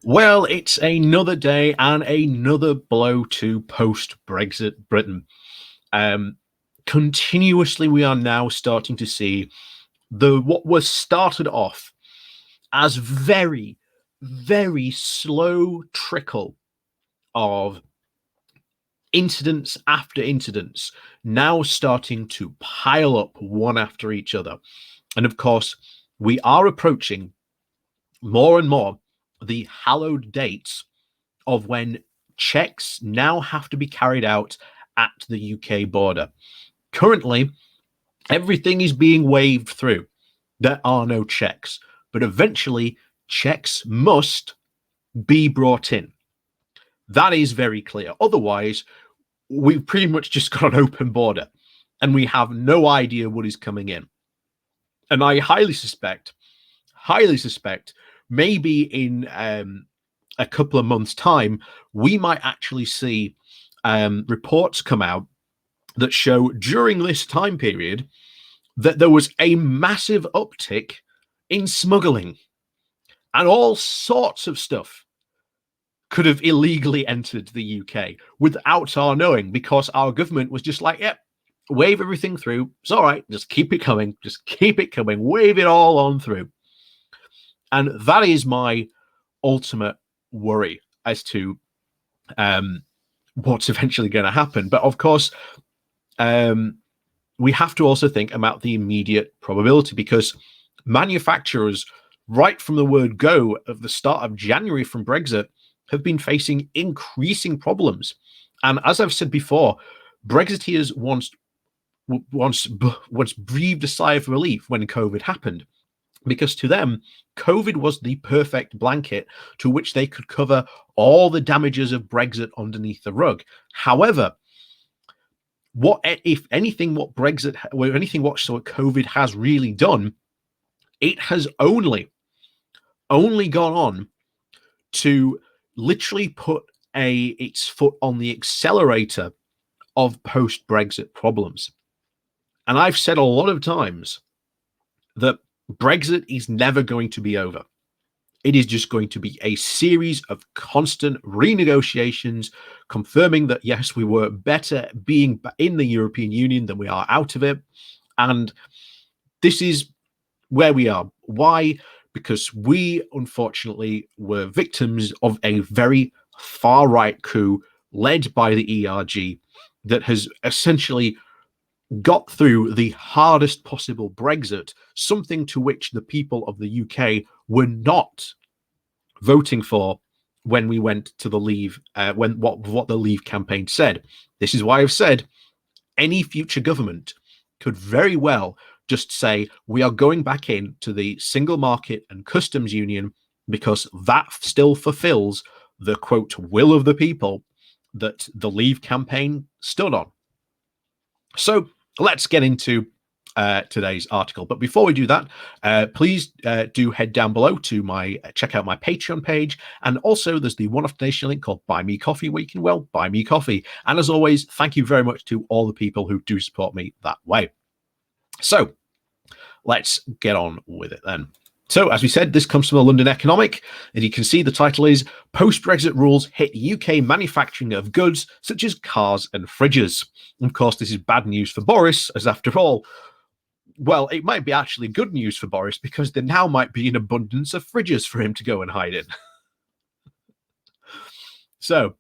Well, it's another day and another blow to post-Brexit Britain. Um, Continuously, we are now starting to see the what was started off as very slow trickle of incidents after incidents now starting to pile up one after each other. And of course, we are approaching more and more the hallowed dates of when checks now have to be carried out at the UK border. Currently, everything is being waved through. There are no checks, but eventually, checks must be brought in. That is very clear. Otherwise, we've pretty much just got an open border and we have no idea what is coming in. And I highly suspect, maybe in a couple of months' time, we might actually see reports come out that show during this time period that there was a massive uptick in smuggling and all sorts of stuff could have illegally entered the UK without our knowing because our government was just like, yep, wave everything through. It's all right. Just keep it coming. Just keep it coming. Wave it all on through. And that is my ultimate worry as to what's eventually going to happen. But of course, we have to also think about the immediate probability because manufacturers, right from the word go of the start of January from Brexit, have been facing increasing problems. And as I've said before, Brexiteers once breathed a sigh of relief when COVID happened, because to them, COVID was the perfect blanket to which they could cover all the damages of Brexit underneath the rug. However, what if anything, what COVID has really done, it has only gone on to literally put its foot on the accelerator of post-Brexit problems. And I've said a lot of times that Brexit is never going to be over. It is just going to be a series of constant renegotiations, confirming that, yes, we were better being in the European Union than we are out of it. And this is where we are. Why? Because we, unfortunately, were victims of a very far-right coup led by the ERG that has essentially got through the hardest possible Brexit, something to which the people of the UK were not voting for when we went to the Leave, what the Leave campaign said. This is why I've said any future government could very well just say we are going back into the single market and customs union because that still fulfills the quote will of the people that the Leave campaign stood on. So let's get into today's article. But before we do that, please do head down below to check out my Patreon page. And also there's the one-off donation link called Buy Me Coffee, where you can, well, buy me coffee. And as always, thank you very much to all the people who do support me that way. So let's get on with it then. So, as we said, this comes from the London Economic, and you can see the title is Post-Brexit Rules Hit UK Manufacturing of Goods Such as Cars and Fridges. And of course, this is bad news for Boris, as after all, well, it might be actually good news for Boris because there now might be an abundance of fridges for him to go and hide in. So,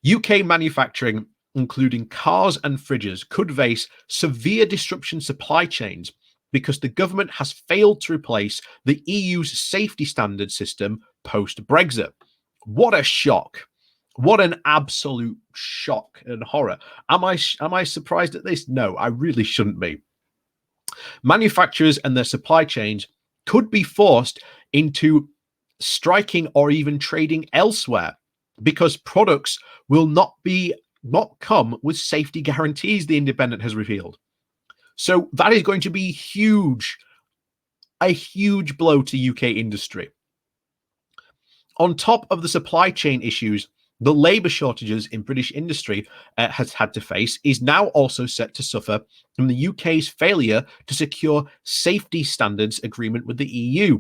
UK manufacturing, including cars and fridges, could face severe disruption supply chains because the government has failed to replace the EU's safety standard system post-Brexit. What a shock. What an absolute shock and horror. Am I surprised at this? No, I really shouldn't be. Manufacturers and their supply chains could be forced into striking or even trading elsewhere because products will not come with safety guarantees, the Independent has revealed. So that is going to be a huge blow to UK industry. On top of the supply chain issues the labour shortages in British industry has had to face is now also set to suffer from the UK's failure to secure safety standards agreement with the EU.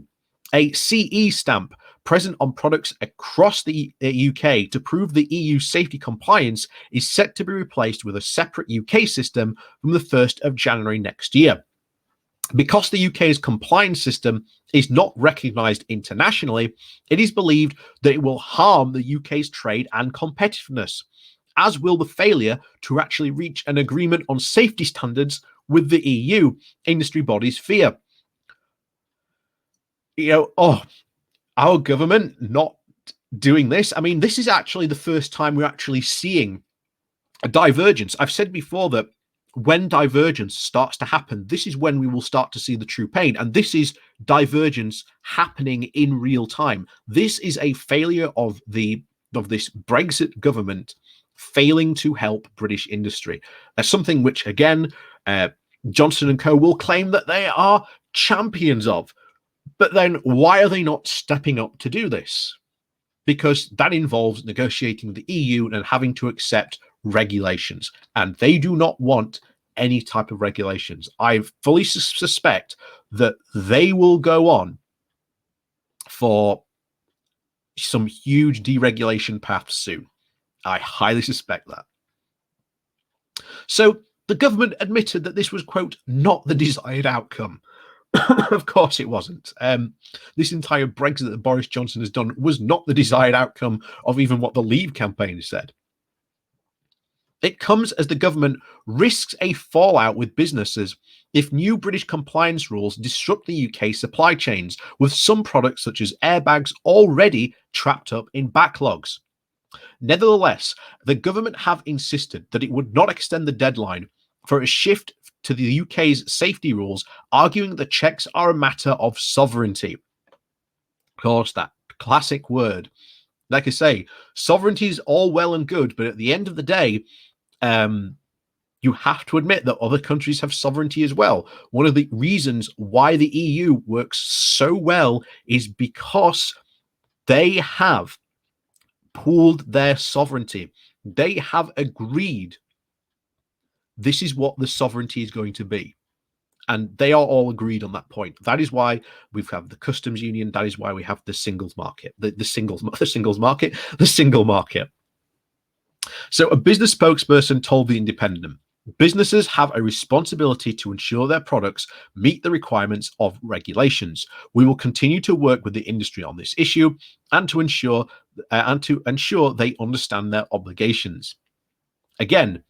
A CE stamp present on products across the UK to prove the EU safety compliance is set to be replaced with a separate UK system from the 1st of January next year. Because the UK's compliance system is not recognised internationally, it is believed that it will harm the UK's trade and competitiveness, as will the failure to actually reach an agreement on safety standards with the EU, industry bodies fear. Our government not doing this. I mean, this is actually the first time we're actually seeing a divergence. I've said before that when divergence starts to happen, this is when we will start to see the true pain. And this is divergence happening in real time. This is a failure of this Brexit government failing to help British industry. That's something which, again, Johnson and Co. will claim that they are champions of. But then why are they not stepping up to do this? Because that involves negotiating with the EU and having to accept regulations. And they do not want any type of regulations. I fully suspect that they will go on for some huge deregulation path soon. I highly suspect that. So the government admitted that this was, quote, not the desired outcome. Of course it wasn't. This entire Brexit that Boris Johnson has done was not the desired outcome of even what the Leave campaign said. It comes as the government risks a fallout with businesses if new British compliance rules disrupt the UK supply chains, with some products such as airbags already trapped up in backlogs. Nevertheless, the government have insisted that it would not extend the deadline for a shift to the UK's safety rules, arguing that checks are a matter of sovereignty. Of course, that classic word. Like I say, sovereignty is all well and good, but at the end of the day, you have to admit that other countries have sovereignty as well. One of the reasons why the EU works so well is because they have pooled their sovereignty. They have agreed this is what the sovereignty is going to be. And they are all agreed on that point. That is why we have the customs union. That is why we have the singles market, the single market. So a business spokesperson told The Independent, businesses have a responsibility to ensure their products meet the requirements of regulations. We will continue to work with the industry on this issue and to ensure they understand their obligations. Again,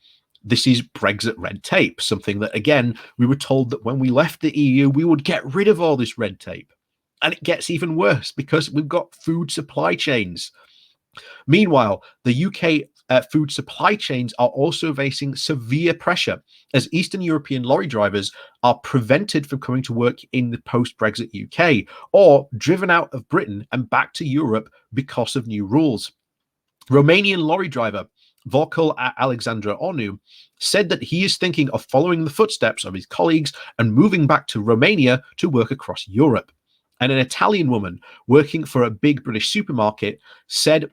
this is Brexit red tape, something that, again, we were told that when we left the EU, we would get rid of all this red tape. And it gets even worse because we've got food supply chains. Meanwhile, the UK food supply chains are also facing severe pressure as Eastern European lorry drivers are prevented from coming to work in the post-Brexit UK or driven out of Britain and back to Europe because of new rules. Romanian lorry driver Vocul Alexandra Onu said that he is thinking of following the footsteps of his colleagues and moving back to Romania to work across Europe. And an Italian woman working for a big British supermarket said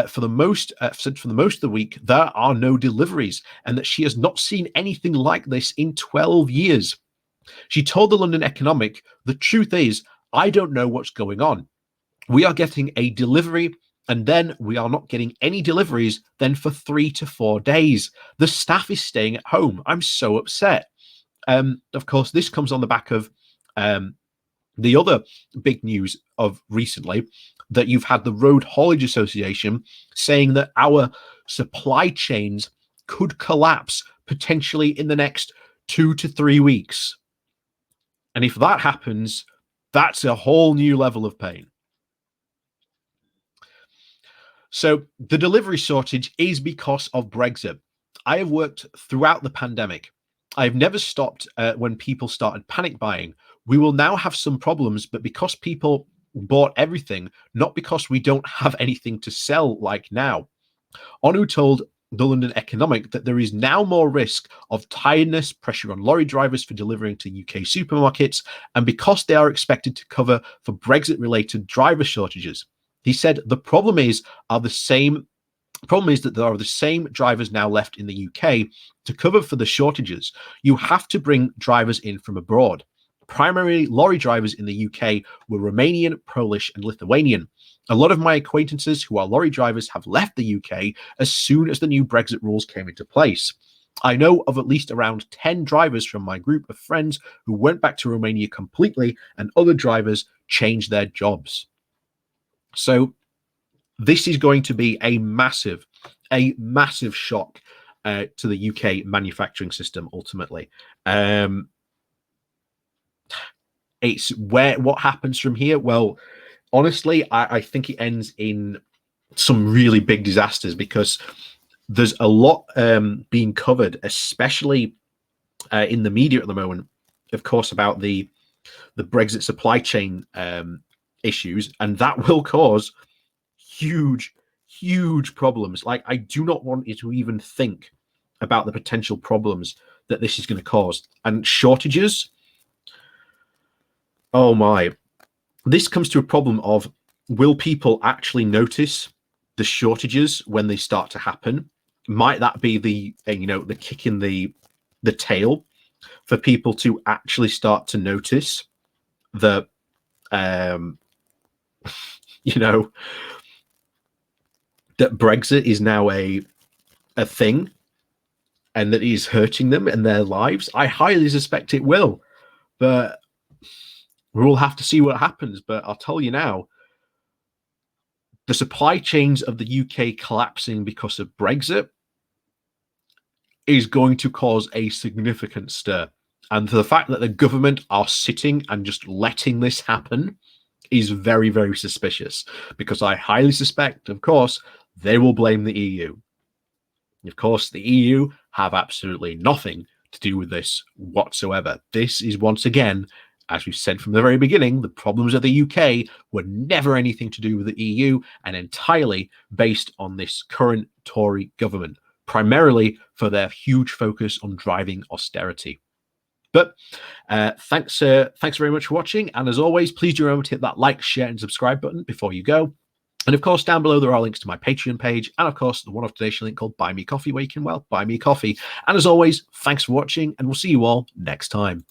for the most of the week there are no deliveries, and that she has not seen anything like this in 12 years. She told the London Economic, "The truth is, I don't know what's going on. We are getting a delivery, and then we are not getting any deliveries then for 3 to 4 days. The staff is staying at home. I'm so upset." Of course, this comes on the back of the other big news of recently, that you've had the Road Haulage Association saying that our supply chains could collapse potentially in the next 2 to 3 weeks. And if that happens, that's a whole new level of pain. So the delivery shortage is because of Brexit. I have worked throughout the pandemic. I've never stopped when people started panic buying. We will now have some problems, but because people bought everything, not because we don't have anything to sell like now. Onu told the London Economic that there is now more risk of tiredness, pressure on lorry drivers for delivering to UK supermarkets, and because they are expected to cover for Brexit-related driver shortages. He said the problem is that there are the same drivers now left in the UK to cover for the shortages. You have to bring drivers in from abroad. Primarily, lorry drivers in the UK were Romanian, Polish, and Lithuanian. A lot of my acquaintances who are lorry drivers have left the UK as soon as the new Brexit rules came into place. I know of at least around 10 drivers from my group of friends who went back to Romania completely, and other drivers changed their jobs. So this is going to be a massive shock to the UK manufacturing system ultimately. It's what happens from here. Well, honestly, I think it ends in some really big disasters, because there's a lot being covered, especially in the media at the moment, of course, about the Brexit supply chain issues, and that will cause huge problems. Like, I do not want you to even think about the potential problems that this is going to cause. And shortages, oh my, this comes to a problem of, will people actually notice the shortages when they start to happen? Might that be the the kick in the tail for people to actually start to notice that that Brexit is now a thing, and that it is hurting them and their lives? I highly suspect it will, but we'll have to see what happens. But I'll tell you now, the supply chains of the UK collapsing because of Brexit is going to cause a significant stir. And the fact that the government are sitting and just letting this happen is very, very suspicious, because I highly suspect, of course, they will blame the EU. Of course, the EU have absolutely nothing to do with this whatsoever. This is, once again, as we've said from the very beginning, the problems of the UK were never anything to do with the EU, and entirely based on this current Tory government, primarily for their huge focus on driving austerity. But thanks very much for watching. And as always, please do remember to hit that like, share, and subscribe button before you go. And of course, down below, there are links to my Patreon page, and of course, the one-off donation link called Buy Me Coffee, where you can, well, buy me coffee. And as always, thanks for watching, and we'll see you all next time.